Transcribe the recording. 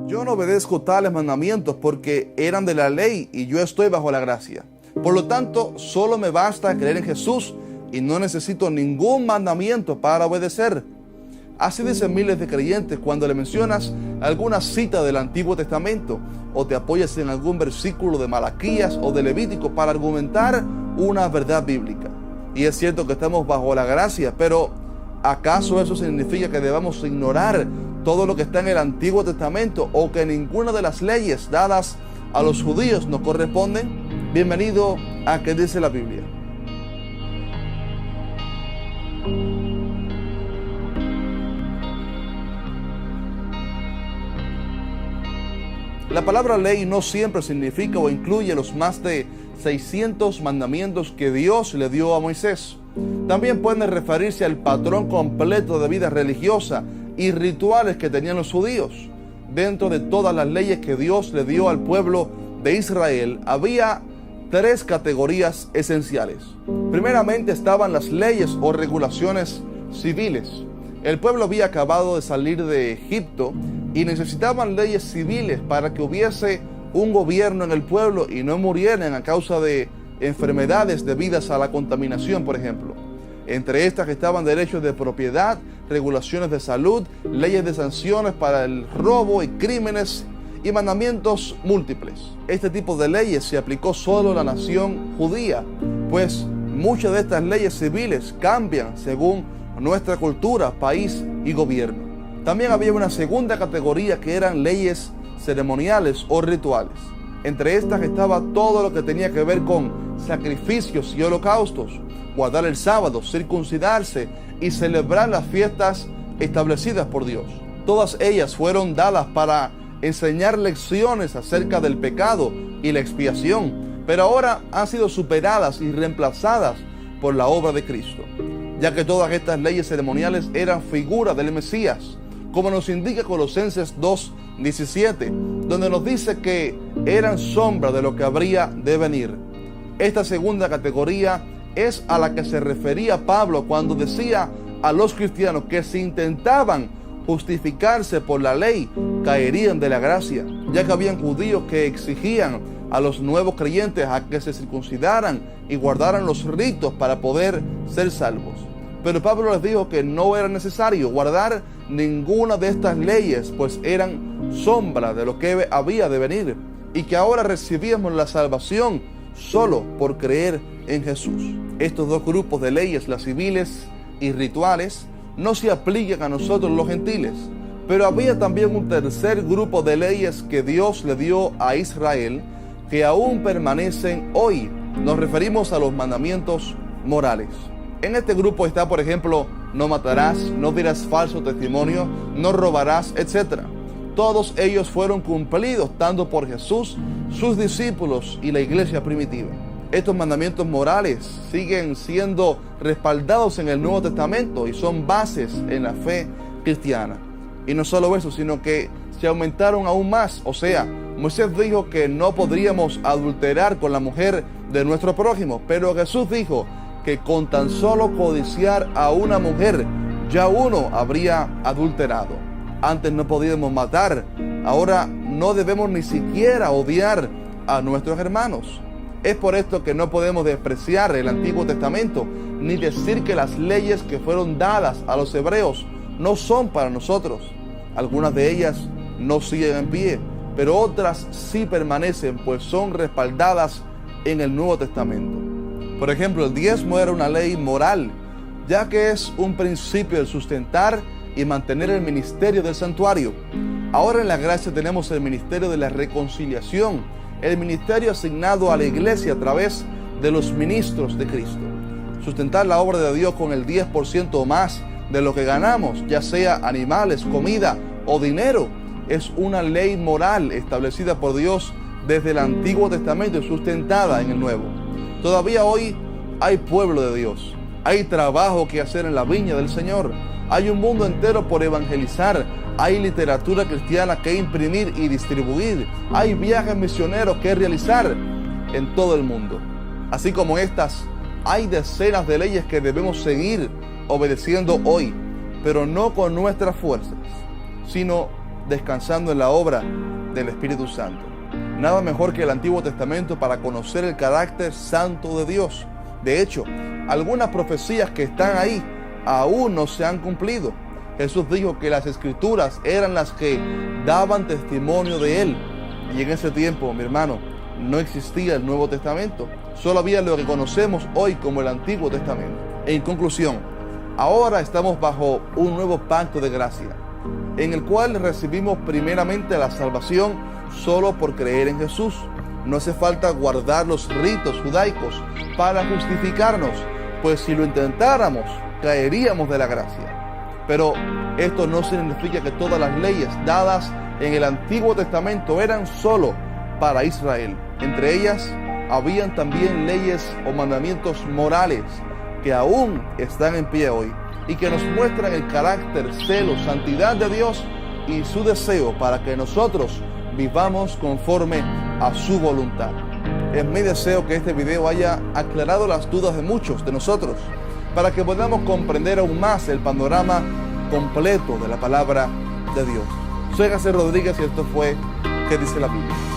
Yo no obedezco tales mandamientos porque eran de la ley y yo estoy bajo la gracia. Por lo tanto, solo me basta creer en Jesús y no necesito ningún mandamiento para obedecer. Así dicen miles de creyentes cuando le mencionas alguna cita del Antiguo Testamento o te apoyas en algún versículo de Malaquías o de Levítico para argumentar una verdad bíblica. Y es cierto que estamos bajo la gracia, pero ¿acaso eso significa que debamos ignorar todo lo que está en el Antiguo Testamento o que ninguna de las leyes dadas a los judíos nos corresponden? Bienvenido a ¿Qué dice la Biblia? La palabra ley no siempre significa o incluye los más de 600 mandamientos que Dios le dio a Moisés. También puede referirse al patrón completo de vida religiosa y rituales que tenían los judíos. Dentro de todas las leyes que Dios le dio al pueblo de Israel, había tres categorías esenciales. Primeramente estaban las leyes o regulaciones civiles. El pueblo había acabado de salir de Egipto y necesitaban leyes civiles para que hubiese un gobierno en el pueblo y no murieran a causa de enfermedades debidas a la contaminación, por ejemplo. Entre estas estaban derechos de propiedad, regulaciones de salud, leyes de sanciones para el robo y crímenes y mandamientos múltiples. Este tipo de leyes se aplicó solo a la nación judía, pues muchas de estas leyes civiles cambian según nuestra cultura, país y gobierno. También había una segunda categoría que eran leyes ceremoniales o rituales. Entre estas estaba todo lo que tenía que ver con sacrificios y holocaustos, guardar el sábado, circuncidarse y celebrar las fiestas establecidas por Dios. Todas ellas fueron dadas para enseñar lecciones acerca del pecado y la expiación, pero ahora han sido superadas y reemplazadas por la obra de Cristo, ya que todas estas leyes ceremoniales eran figuras del Mesías, como nos indica Colosenses 2:17, donde nos dice que eran sombra de lo que habría de venir. Esta segunda categoría es a la que se refería Pablo cuando decía a los cristianos que si intentaban justificarse por la ley, caerían de la gracia, ya que habían judíos que exigían a los nuevos creyentes a que se circuncidaran y guardaran los ritos para poder ser salvos. Pero Pablo les dijo que no era necesario guardar ninguna de estas leyes, pues eran sombra de lo que había de venir, y que ahora recibíamos la salvación solo por creer en Jesús. Estos dos grupos de leyes, las civiles y rituales, no se aplican a nosotros los gentiles, pero había también un tercer grupo de leyes que Dios le dio a Israel que aún permanecen hoy. Nos referimos a los mandamientos morales. En este grupo está, por ejemplo, no matarás, no dirás falso testimonio, no robarás, etc. Todos ellos fueron cumplidos tanto por Jesús, sus discípulos y la iglesia primitiva. Estos mandamientos morales siguen siendo respaldados en el Nuevo Testamento y son bases en la fe cristiana. Y no solo eso, sino que se aumentaron aún más. O sea, Moisés dijo que no podríamos adulterar con la mujer de nuestro prójimo, pero Jesús dijo que con tan solo codiciar a una mujer, ya uno habría adulterado. Antes no podíamos matar, ahora no debemos ni siquiera odiar a nuestros hermanos. Es por esto que no podemos despreciar el Antiguo Testamento, ni decir que las leyes que fueron dadas a los hebreos no son para nosotros. Algunas de ellas no siguen en pie, pero otras sí permanecen, pues son respaldadas en el Nuevo Testamento. Por ejemplo, el diezmo era una ley moral, ya que es un principio de sustentar y mantener el ministerio del santuario. Ahora en la gracia tenemos el ministerio de la reconciliación, el ministerio asignado a la iglesia a través de los ministros de Cristo. Sustentar la obra de Dios con el 10% o más de lo que ganamos, ya sea animales, comida o dinero, es una ley moral establecida por Dios desde el Antiguo Testamento y sustentada en el Nuevo. Todavía hoy hay pueblo de Dios, hay trabajo que hacer en la viña del Señor, hay un mundo entero por evangelizar, hay literatura cristiana que imprimir y distribuir, hay viajes misioneros que realizar en todo el mundo. Así como estas, hay decenas de leyes que debemos seguir obedeciendo hoy, pero no con nuestras fuerzas, sino descansando en la obra del Espíritu Santo. Nada mejor que el Antiguo Testamento para conocer el carácter santo de Dios. De hecho, algunas profecías que están ahí aún no se han cumplido. Jesús dijo que las Escrituras eran las que daban testimonio de Él. Y en ese tiempo, mi hermano, no existía el Nuevo Testamento. Solo había lo que conocemos hoy como el Antiguo Testamento. En conclusión, ahora estamos bajo un nuevo pacto de gracia, en el cual recibimos primeramente la salvación solo por creer en Jesús. No hace falta guardar los ritos judaicos para justificarnos, pues si lo intentáramos, caeríamos de la gracia. Pero esto no significa que todas las leyes dadas en el Antiguo Testamento eran solo para Israel. Entre ellas, habían también leyes o mandamientos morales que aún están en pie hoy y que nos muestran el carácter, celo, santidad de Dios y su deseo para que nosotros vivamos conforme a su voluntad. Es mi deseo que este video haya aclarado las dudas de muchos de nosotros, para que podamos comprender aún más el panorama completo de la palabra de Dios. Soy José Rodríguez y esto fue ¿Qué dice la Biblia?